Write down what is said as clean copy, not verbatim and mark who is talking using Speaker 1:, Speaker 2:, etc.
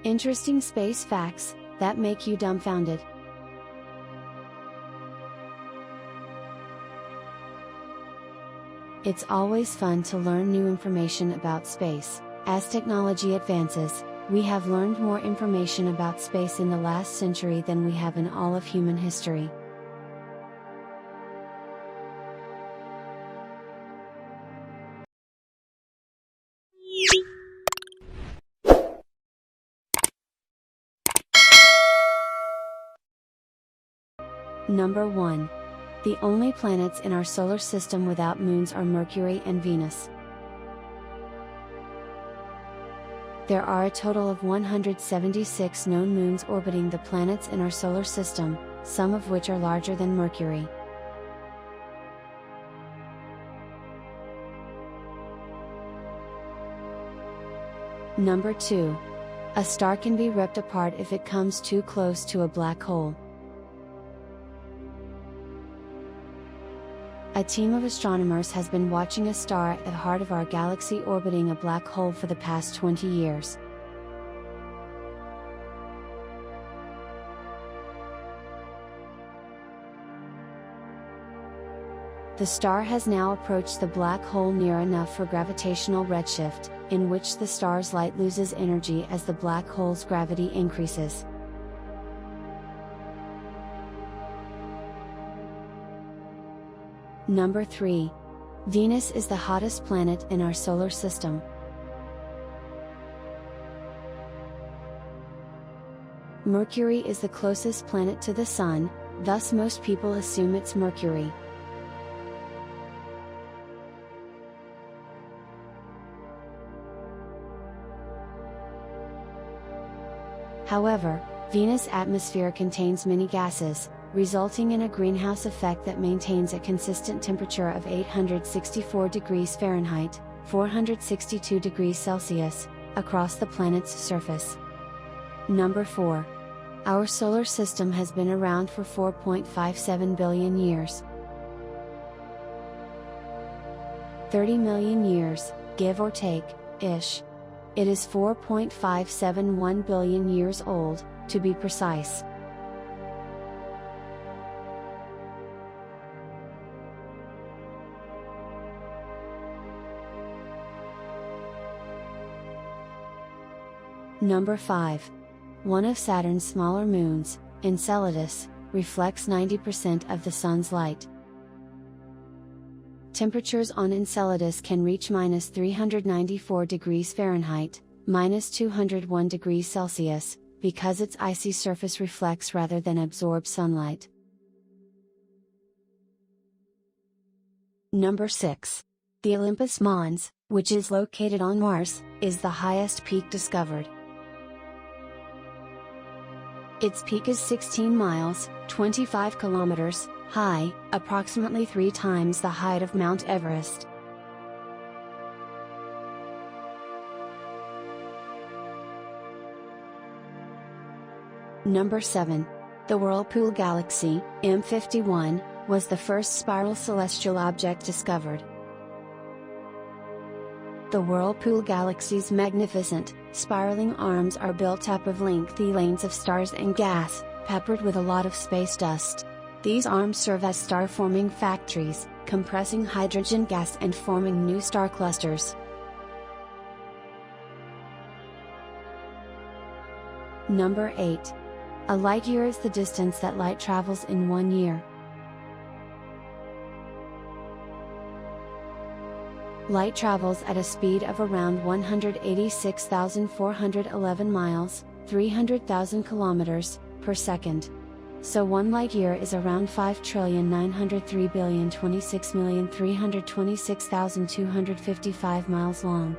Speaker 1: Interesting space facts that make you dumbfounded. It's always fun to learn new information about space. As technology advances, we have learned more information about space in the last century than we have in all of human history. Number 1. The only planets in our solar system without moons are Mercury and Venus. There are a total of 176 known moons orbiting the planets in our solar system, some of which are larger than Mercury. Number 2. A star can be ripped apart if it comes too close to a black hole. A team of astronomers has been watching a star at the heart of our galaxy orbiting a black hole for the past 20 years. The star has now approached the black hole near enough for gravitational redshift, in which the star's light loses energy as the black hole's gravity increases. Number 3. Venus is the hottest planet in our solar system. Mercury is the closest planet to the Sun, thus most people assume it's Mercury. However, Venus' atmosphere contains many gases, resulting in a greenhouse effect that maintains a consistent temperature of 864 degrees Fahrenheit, 462 degrees Celsius, across the planet's surface. Number 4. Our solar system has been around for 4.57 billion years. 30 million years, give or take, ish. It is 4.571 billion years old, to be precise. Number 5. One of Saturn's smaller moons, Enceladus, reflects 90% of the Sun's light. Temperatures on Enceladus can reach -394 degrees Fahrenheit, -201 degrees Celsius, because its icy surface reflects rather than absorbs sunlight. Number 6. The Olympus Mons, which is located on Mars, is the highest peak discovered. Its peak is 16 miles, 25 kilometers, high, approximately 3 times the height of Mount Everest. Number 7. The Whirlpool Galaxy, M51, was the first spiral celestial object discovered. The Whirlpool Galaxy's magnificent, spiraling arms are built up of lengthy lanes of stars and gas, peppered with a lot of space dust. These arms serve as star-forming factories, compressing hydrogen gas and forming new star clusters. Number 8. A light year is the distance that light travels in 1 year. Light travels at a speed of around 186,411 miles, 300,000 kilometers, per second. So 1 light year is around 5,903,026,326,255 miles long.